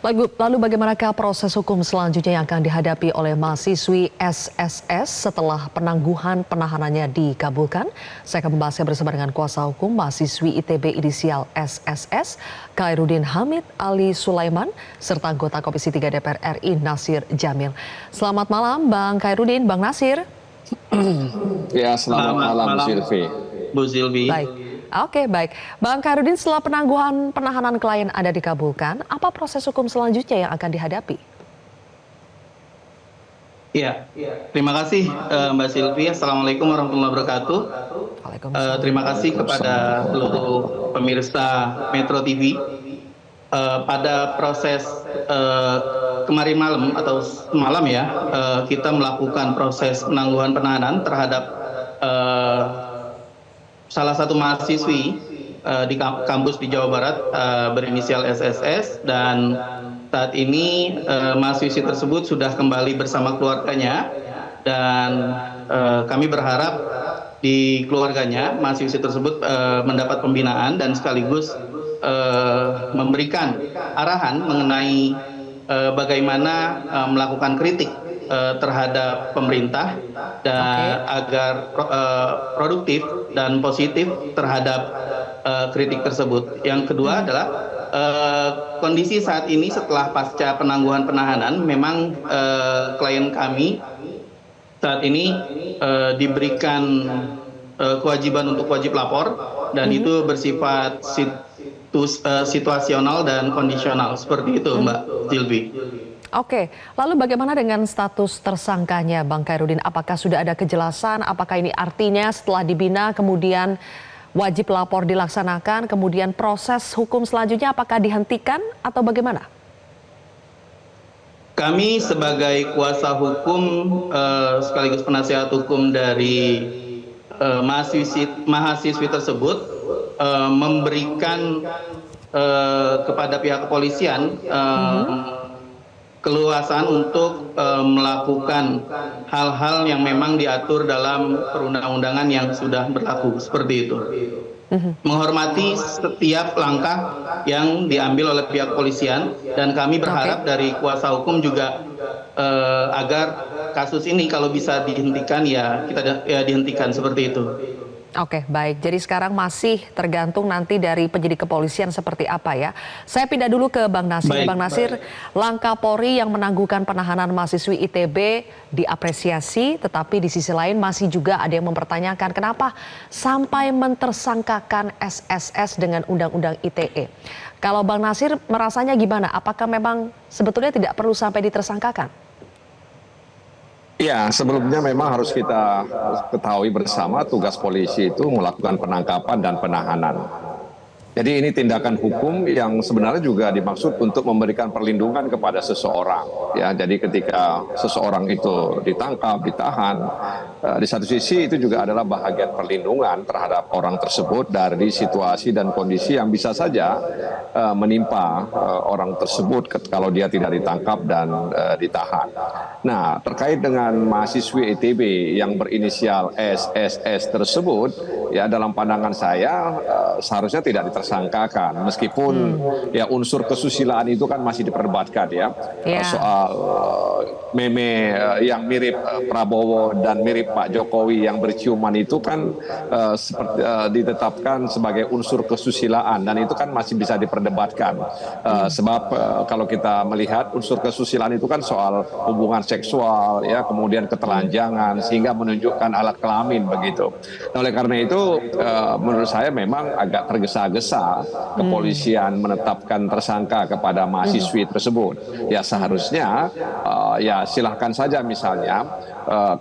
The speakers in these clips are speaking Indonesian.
Lalu bagaimanakah proses hukum selanjutnya yang akan dihadapi oleh mahasiswi SSS setelah penangguhan penahanannya dikabulkan? Saya akan membahasnya bersama dengan kuasa hukum mahasiswi ITB inisial SSS, Khairuddin Hamid Ali Sulaiman, serta anggota Komisi 3 DPR RI Nasir Jamil. Selamat malam Bang Khairuddin, Bang Nasir. Ya, selamat malam Bu Silvi. Baik. Oke, baik. Bang Khairuddin, setelah penangguhan penahanan klien Anda dikabulkan, apa proses hukum selanjutnya yang akan dihadapi? Iya, terima kasih Mbak Silvi. Assalamualaikum warahmatullahi wabarakatuh. Terima kasih kepada seluruh pemirsa Metro TV. Pada proses kemarin malam atau semalam ya, kita melakukan proses penangguhan penahanan terhadap salah satu mahasiswi di kampus di Jawa Barat berinisial SSS, dan saat ini mahasiswi tersebut sudah kembali bersama keluarganya, dan kami berharap di keluarganya mahasiswi tersebut mendapat pembinaan dan sekaligus memberikan arahan mengenai bagaimana melakukan kritik terhadap pemerintah dan agar produktif dan positif terhadap kritik tersebut. Yang kedua adalah kondisi saat ini setelah pasca penangguhan penahanan, memang klien kami saat ini diberikan kewajiban untuk wajib lapor, dan itu bersifat situasional dan kondisional, seperti itu Mbak Silvi. Oke, lalu bagaimana dengan status tersangkanya Bang Khairuddin? Apakah sudah ada kejelasan? Apakah ini artinya setelah dibina kemudian wajib lapor dilaksanakan, kemudian proses hukum selanjutnya apakah dihentikan atau bagaimana? Kami sebagai kuasa hukum sekaligus penasihat hukum dari mahasiswi tersebut memberikan kepada pihak kepolisian keluasan untuk melakukan hal-hal yang memang diatur dalam perundang-undangan yang sudah berlaku, seperti itu. Menghormati setiap langkah yang diambil oleh pihak kepolisian, dan kami berharap dari kuasa hukum juga agar kasus ini kalau bisa dihentikan ya kita dihentikan, seperti itu. Oke, baik. Jadi sekarang masih tergantung nanti dari penyidik kepolisian seperti apa ya. Saya pindah dulu ke Bang Nasir. Baik. Bang Nasir, langkah Polri yang menangguhkan penahanan mahasiswi ITB diapresiasi, tetapi di sisi lain masih juga ada yang mempertanyakan kenapa sampai mentersangkakan SSS dengan Undang-Undang ITE. Kalau Bang Nasir merasanya gimana? Apakah memang sebetulnya tidak perlu sampai ditersangkakan? Ya, sebelumnya memang harus kita ketahui bersama tugas polisi itu melakukan penangkapan dan penahanan. Jadi ini tindakan hukum yang sebenarnya juga dimaksud untuk memberikan perlindungan kepada seseorang. Ya, jadi ketika seseorang itu ditangkap, ditahan, di satu sisi itu juga adalah bahagian perlindungan terhadap orang tersebut dari situasi dan kondisi yang bisa saja menimpa orang tersebut kalau dia tidak ditangkap dan ditahan. Nah, terkait dengan mahasiswi ITB yang berinisial SSS tersebut, ya dalam pandangan saya seharusnya tidak ditersangkakan, meskipun ya unsur kesusilaan itu kan masih diperdebatkan ya. Soal meme yang mirip Prabowo dan mirip Pak Jokowi yang berciuman itu kan ditetapkan sebagai unsur kesusilaan, dan itu kan masih bisa diperdebatkan sebab kalau kita melihat unsur kesusilaan itu kan soal hubungan seksual ya, kemudian ketelanjangan sehingga menunjukkan alat kelamin begitu. Nah, oleh karena itu menurut saya memang agak tergesa-gesa kepolisian menetapkan tersangka kepada mahasiswi tersebut. Ya seharusnya ya silahkan saja misalnya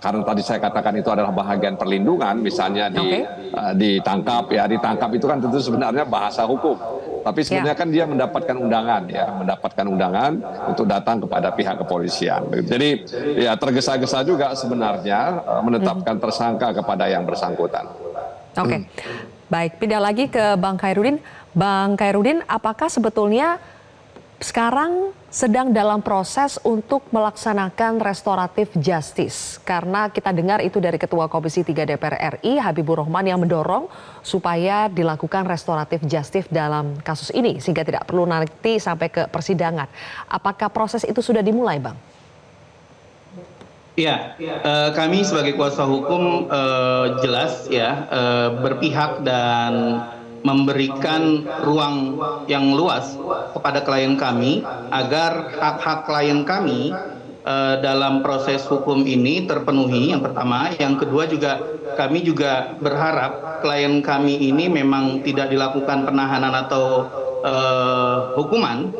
karena tadi saya katakan itu adalah bahagian perlindungan, misalnya ditangkap ya, ditangkap itu kan tentu sebenarnya bahasa hukum. Tapi sebenarnya kan dia mendapatkan undangan ya, mendapatkan undangan untuk datang kepada pihak kepolisian. Jadi ya tergesa-gesa juga sebenarnya menetapkan tersangka kepada yang bersangkutan. Oke, baik. Pindah lagi ke Bang Khairuddin. Bang Khairuddin, apakah sebetulnya sekarang sedang dalam proses untuk melaksanakan restoratif justice. Karena kita dengar itu dari Ketua Komisi 3 DPR RI, Habibur Rahman, yang mendorong supaya dilakukan restoratif justice dalam kasus ini. Sehingga tidak perlu nanti sampai ke persidangan. Apakah proses itu sudah dimulai, Bang? Ya, kami sebagai kuasa hukum jelas ya berpihak dan memberikan ruang yang luas kepada klien kami agar hak-hak klien kami dalam proses hukum ini terpenuhi. Yang pertama, yang kedua juga kami juga berharap klien kami ini memang tidak dilakukan penahanan atau hukuman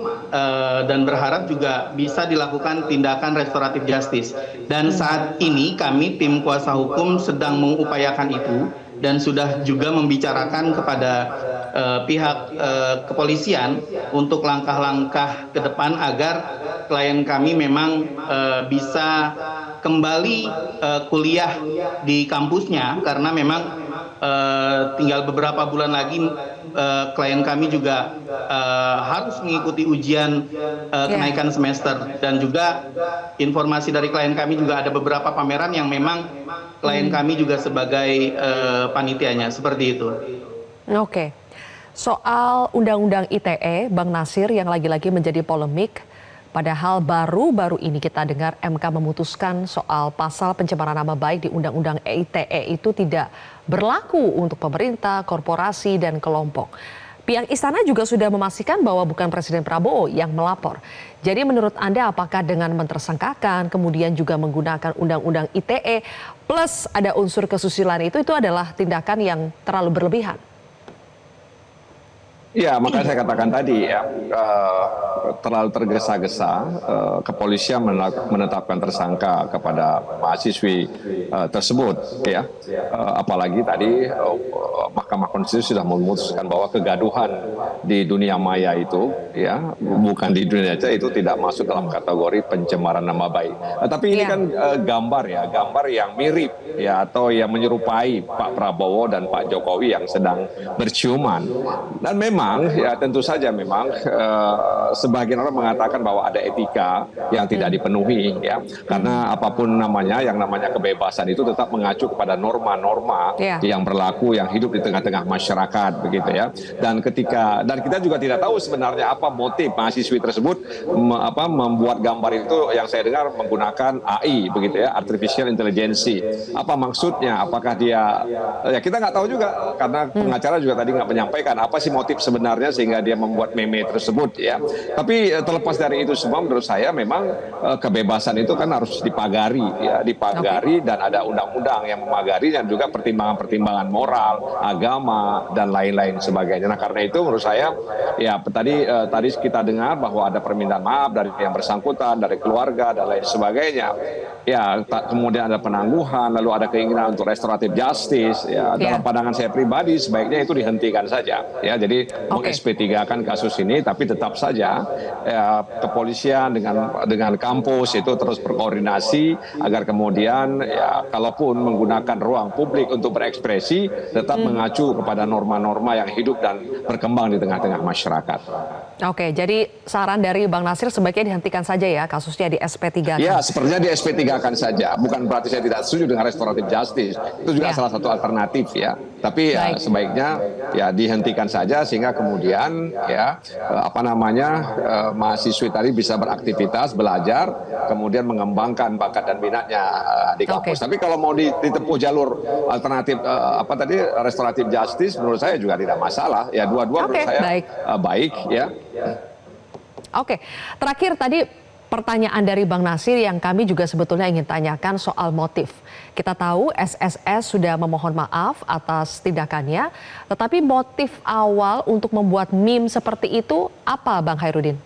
dan berharap juga bisa dilakukan tindakan restoratif justice. Dan saat ini kami tim kuasa hukum sedang mengupayakan itu dan sudah juga membicarakan kepada pihak kepolisian untuk langkah-langkah ke depan agar klien kami memang bisa kembali kuliah di kampusnya, karena memang tinggal beberapa bulan lagi klien kami juga harus mengikuti ujian kenaikan semester, dan juga informasi dari klien kami juga ada beberapa pameran yang memang klien kami juga sebagai panitianya, seperti itu. Oke. Soal Undang-Undang ITE, Bang Nasir, yang lagi-lagi menjadi polemik, padahal baru-baru ini kita dengar MK memutuskan soal pasal pencemaran nama baik di Undang-Undang ITE itu tidak berlaku untuk pemerintah, korporasi, dan kelompok. Pihak istana juga sudah memastikan bahwa bukan Presiden Prabowo yang melapor. Jadi menurut Anda, apakah dengan mentersangkakan, kemudian juga menggunakan Undang-Undang ITE, plus ada unsur kesusilaan itu adalah tindakan yang terlalu berlebihan? Ya, makanya saya katakan tadi ya, terlalu tergesa-gesa kepolisian menetapkan tersangka kepada mahasiswi tersebut, ya. Apalagi tadi Mahkamah Konstitusi sudah memutuskan bahwa kegaduhan di dunia maya itu, ya, bukan di dunia nyata, itu tidak masuk dalam kategori pencemaran nama baik. Tapi ini kan gambar yang mirip, ya, atau yang menyerupai Pak Prabowo dan Pak Jokowi yang sedang berciuman. Dan memang ya tentu saja memang sebagian orang mengatakan bahwa ada etika yang tidak dipenuhi, ya, karena apapun namanya, yang namanya kebebasan itu tetap mengacu kepada norma-norma yang berlaku, yang hidup di tengah-tengah masyarakat, begitu ya. Dan kita juga tidak tahu sebenarnya apa motif mahasiswi tersebut membuat gambar itu, yang saya dengar menggunakan AI, begitu ya, artificial intelligence. Apa maksudnya? Apakah dia, ya kita nggak tahu juga, karena pengacara juga tadi nggak menyampaikan apa sih motif sebenarnya sehingga dia membuat meme tersebut, ya. Tapi terlepas dari itu semua, menurut saya memang kebebasan itu kan harus dipagari, ya, dan ada undang-undang yang memagari, dan juga pertimbangan-pertimbangan moral, agama, dan lain-lain sebagainya. Nah, karena itu menurut saya, ya tadi kita dengar bahwa ada permintaan maaf dari yang bersangkutan, dari keluarga, dan lain sebagainya. Ya, kemudian ada penangguhan, lalu ada keinginan untuk restoratif justice. Ya, dalam pandangan saya pribadi sebaiknya itu dihentikan saja. Ya, jadi meng-SP3-kan kasus ini, tapi tetap saja ya, kepolisian dengan kampus itu terus berkoordinasi agar kemudian ya kalaupun menggunakan ruang publik untuk berekspresi tetap mengacu kepada norma-norma yang hidup dan berkembang di tengah-tengah masyarakat. Oke, jadi saran dari Bang Nasir sebaiknya dihentikan saja ya kasusnya di SP3. Ya, sepertinya di SP3-kan saja. Bukan berarti saya tidak setuju dengan restoratif justice. Itu juga salah satu alternatif, ya. Tapi ya sebaiknya ya dihentikan saja sehingga kemudian ya mahasiswi tadi bisa beraktivitas, belajar, kemudian mengembangkan bakat dan minatnya di kampus. Tapi kalau mau ditempuh jalur alternatif restoratif justice, menurut saya juga tidak masalah. Ya dua-dua menurut saya baik, ya. Oke, terakhir tadi pertanyaan dari Bang Nasir yang kami juga sebetulnya ingin tanyakan soal motif. Kita tahu SSS sudah memohon maaf atas tindakannya, tetapi motif awal untuk membuat meme seperti itu apa, Bang Hairudin?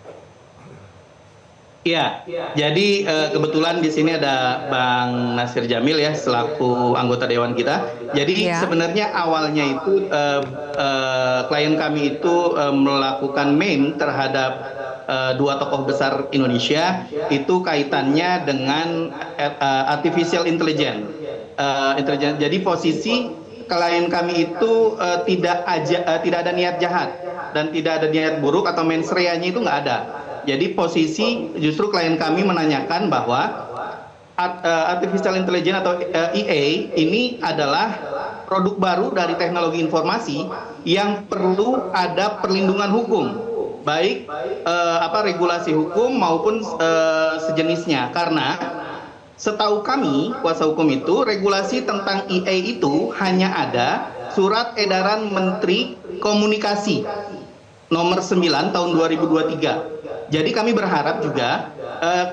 Ya, jadi kebetulan di sini ada Bang Nasir Jamil ya selaku anggota dewan kita. Jadi sebenarnya awalnya itu klien kami itu melakukan meme terhadap dua tokoh besar Indonesia, itu kaitannya dengan artificial intelligence. Jadi posisi klien kami itu tidak ada niat jahat dan tidak ada niat buruk atau mensreanya itu nggak ada. Jadi posisi justru klien kami menanyakan bahwa artificial intelligence atau EA ini adalah produk baru dari teknologi informasi yang perlu ada perlindungan hukum, baik regulasi hukum maupun sejenisnya. Karena setahu kami, kuasa hukum itu, regulasi tentang EA itu hanya ada Surat Edaran Menteri Komunikasi nomor 9 tahun 2023. Jadi kami berharap juga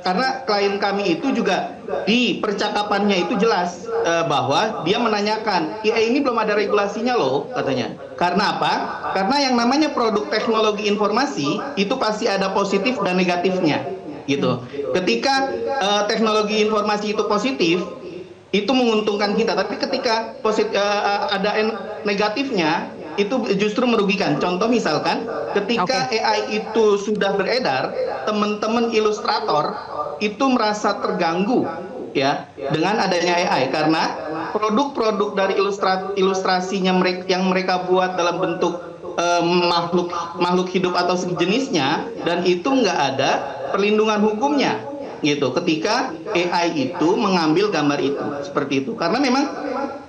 karena klien kami itu juga di percakapannya itu jelas bahwa dia menanyakan, ini belum ada regulasinya loh katanya. Karena apa? Karena yang namanya produk teknologi informasi itu pasti ada positif dan negatifnya gitu. Ketika teknologi informasi itu positif, itu menguntungkan kita, tapi ketika ada negatifnya itu justru merugikan. Contoh misalkan ketika AI itu sudah beredar, teman-teman ilustrator itu merasa terganggu ya dengan adanya AI, karena produk-produk dari ilustrasinya yang mereka buat dalam bentuk makhluk hidup atau sejenisnya, dan itu nggak ada perlindungan hukumnya gitu ketika AI itu mengambil gambar itu seperti itu. Karena memang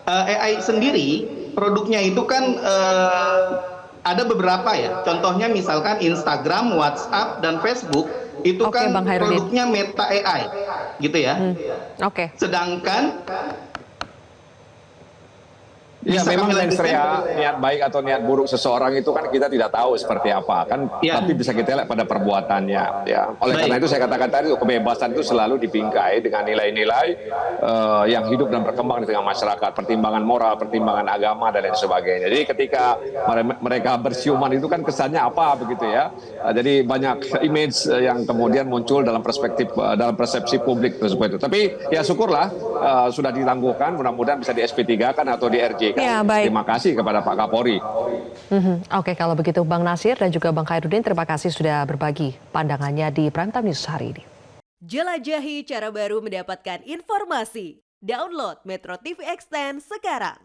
AI sendiri produknya itu kan ada beberapa ya. Contohnya misalkan Instagram, WhatsApp, dan Facebook itu kan produknya Meta AI gitu ya. Sedangkan ya memang mensrea niat baik atau niat buruk seseorang itu kan kita tidak tahu seperti apa kan, tapi bisa kita lihat pada perbuatannya ya. Oleh karena itu saya katakan tadi, kebebasan itu selalu dibingkai dengan nilai-nilai yang hidup dan berkembang di tengah masyarakat, pertimbangan moral, pertimbangan agama dan lain sebagainya. Jadi ketika mereka bersiuman itu kan kesannya apa begitu ya. Jadi banyak image yang kemudian muncul dalam perspektif dalam persepsi publik tersebut itu. Tapi ya syukurlah sudah ditangguhkan, mudah-mudahan bisa di SP3 kan atau di RJ. Ya, baik. Terima kasih kepada Pak Kapolri. Oke, kalau begitu Bang Nasir dan juga Bang Khairuddin, terima kasih sudah berbagi pandangannya di Prime Time News hari ini. Jelajahi cara baru mendapatkan informasi. Download Metro TV Extend sekarang.